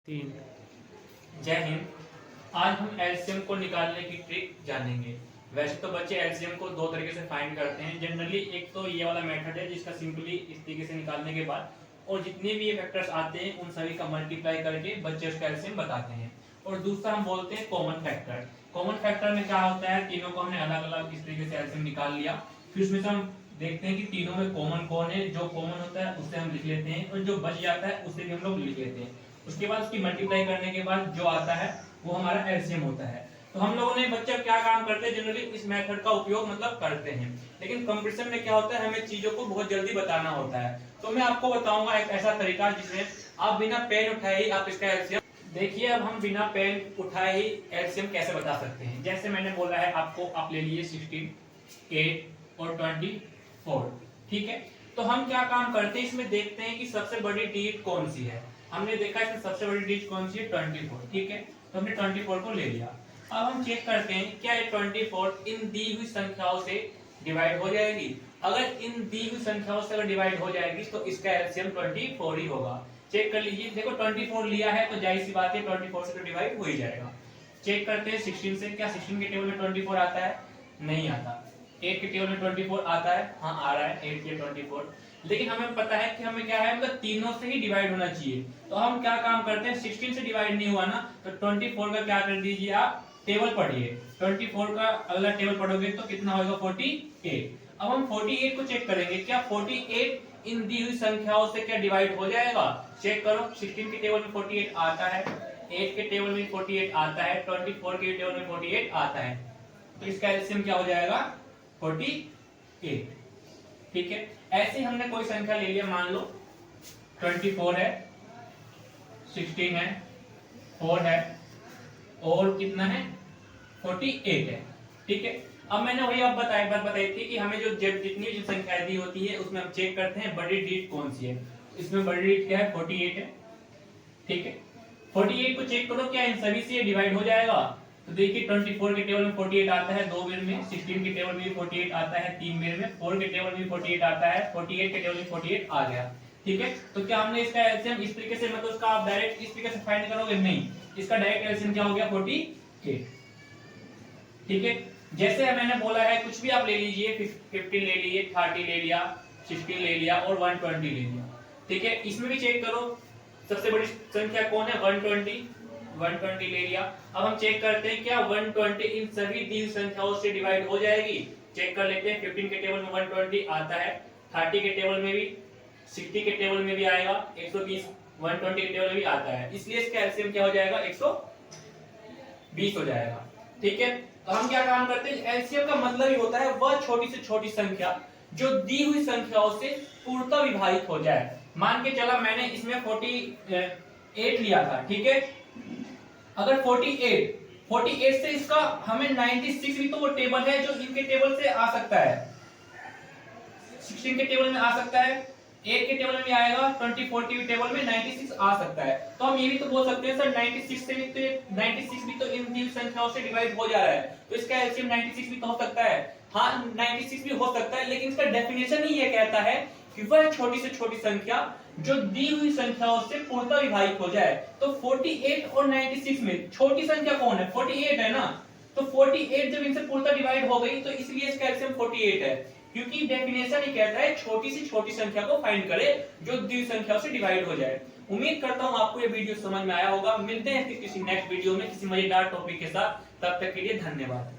तीन। जय हिंद। आज हम एलसीएम को निकालने की ट्रिक जानेंगे। वैसे तो बच्चे एलसीएम को दो तरीके से फाइंड करते हैं जनरली। एक तो ये वाला मेथड है जिसका सिंपली इस तरीके से निकालने के बाद और जितने भी ये फैक्टर्स आते हैं उन सभी का मल्टीप्लाई करके बच्चे उसका एलसीएम बताते हैं। और दूसरा हम बोलते हैं कॉमन फैक्टर। कॉमन फैक्टर में क्या होता है, तीनों को हमने अलग अलग इस तरीके से एलसीएम निकाल लिया, फिर उसमें से हम देखते हैं कि तीनों में कॉमन कौन है। जो कॉमन होता है उससे हम लिख लेते हैं और जो बच जाता है उससे भी हम लोग लिख लेते हैं। उसके बाद उसकी मल्टीप्लाई करने के बाद जो आता है वो हमारा एलसीएम होता है। तो हम लोगों ने बच्चे क्या काम करते हैं, जनरली इस मेथड का उपयोग मतलब करते हैं, लेकिन कंपटीशन में क्या होता है, हमें चीजों को बहुत जल्दी बताना होता है। तो मैं आपको बताऊंगा एक ऐसा तरीका जिसमें आप बिना पेन उठाए ही आप इसका एलसीएम देखिए। अब हम बिना पेन उठाए ही एलसीएम कैसे बता सकते हैं। जैसे मैंने बोला है आपको, आप ले लीजिए 16, 8 और 24, ठीक है। तो हम क्या काम करते हैं, इसमें देखते हैं कि सबसे बड़ी डिजिट कौन सी है। हमने देखा इसमें सबसे बड़ी डिजिट कौन सी है, 24, ठीक है। तो हमने 24 को ले लिया। अब हम चेक करते हैं क्या ये 24 इन दी हुई संख्याओं से डिवाइड हो जाएगी। अगर इन दी हुई संख्याओं से अगर डिवाइड हो जाएगी तो इसका एलसीएम 24 ही होगा। चेक कर लीजिए, देखो 24 लिया है तो जाहिर सी बात है 24 से तो डिवाइड हो ही जाएगा। चेक करते हैं 16 से, क्या 16 के टेबल में 24 आता है? नहीं आता। 8 के टेबल में 24 आता है? हाँ आ रहा है, 8 के 24। लेकिन हमें पता है कि हमें क्या है, मतलब तीनों से ही डिवाइड होना चाहिए। तो हम क्या काम करते हैं, 16 से डिवाइड नहीं हुआ ना तो 24 का क्या कर दीजिए, आप टेबल पढ़िए। 24 का अगला टेबल पढ़ोगे तो कितना होगा, 48। अब हम 48 को चेक करेंगे, क्या 48 इन दी हुई संख्याओं से क्या डिवाइड हो जाएगा। चेक करो, 16 के टेबल में 48 आता है, 8 के टेबल में 48 आता है, 24 के टेबल में 48 आता है। तो इसका एलसीएम क्या हो जाएगा, 48, ठीक है। ऐसे हमने कोई संख्या ले लिया, मान लो 24 है, 16 है, 4 है और कितना है, 48 है, ठीक है। अब मैंने वही बात बताई थी कि हमें जो जितनी भी संख्याएं दी होती है उसमें हम चेक करते हैं बड़ी डिजिट कौन सी है। इसमें बड़ी डिजिट क्या है, 48 है, ठीक है। 48 को चेक करो क्या इन सभी से डिवाइड हो जाएगा। तो देखिए 24 के टेबल में 48 आता है 2 बेर में, 16 के टेबल में भी 48 आता है 3 बेर में, 4 के टेबल में भी 48 आता है, 48 के टेबल में 48 आ गया, ठीक है। तो क्या हमने इसका एलसीएम इस तरीके से, मतलब उसका आप डायरेक्ट इस तरीके से फाइंड करोगे, नहीं, इसका डायरेक्ट एलसीएम क्या हो गया, 48, ठीक है। जैसे मैंने बोला है कुछ भी आप ले लीजिए, 15 ले लीजिए, 30 ले लिया, 16 ले लिया और 120 ले लिया, ठीक है। इसमें भी चेक करो सबसे बड़ी संख्या कौन है, 120 ले लिया। अब हम चेक करते हैं क्या 120 इन सभी दी हुई संख्याओं से डिवाइड हो जाएगी। चेक कर लेते हैं, 15 के टेबल में 120 आता है, 30 के टेबल में भी, 60 के टेबल में भी आएगा, 120 120 के टेबल में भी आता है, इसलिए इसका एलसीएम क्या हो जाएगा, 120 हो जाएगा, ठीक है। तो हम क्या काम करते हैं, एलसीएम का मतलब ही होता है वह छोटी से छोटी संख्या जो दी हुई संख्याओं से पूर्णतः विभाजित हो जाए। मान के चला मैंने इसमें 48 लिया था, ठीक है। अगर 48 से इसका हमें 96 भी तो वो टेबल है जो इनके टेबल से आ सकता है, 16 के टेबल में आ सकता है, 8 के टेबल में भी आएगा, 24 के टेबल में 96 आ सकता है। तो हम ये भी तो बोल सकते हैं सर 96 भी तो इन दी संख्याओं से डिवाइड हो जा रहा है, तो इसका एलसीएम 96 भी तो हो सकता है। हाँ 96 भी हो सकता है, लेकिन इसका डेफिनेशन ही ये कहता है कि वह छोटी से छोटी संख्या जो दी हुई संख्याओं से पूर्णतः विभाजित हो जाए। तो 48 और 96 में छोटी संख्या कौन है, 48 है ना। तो 48 जब इनसे पूर्णतः डिवाइड हो गई तो इसलिए इसका एलसीएम 48 है, क्योंकि डेफिनेशन ही कहता है छोटी से छोटी संख्या को फाइंड करे जो दी हुई संख्याओं से डिवाइड हो जाए। उम्मीद करता हूं आपको ये वीडियो समझ में आया होगा। मिलते हैं किसी नेक्स्ट वीडियो में किसी मजेदार टॉपिक के साथ, तब तक के लिए धन्यवाद।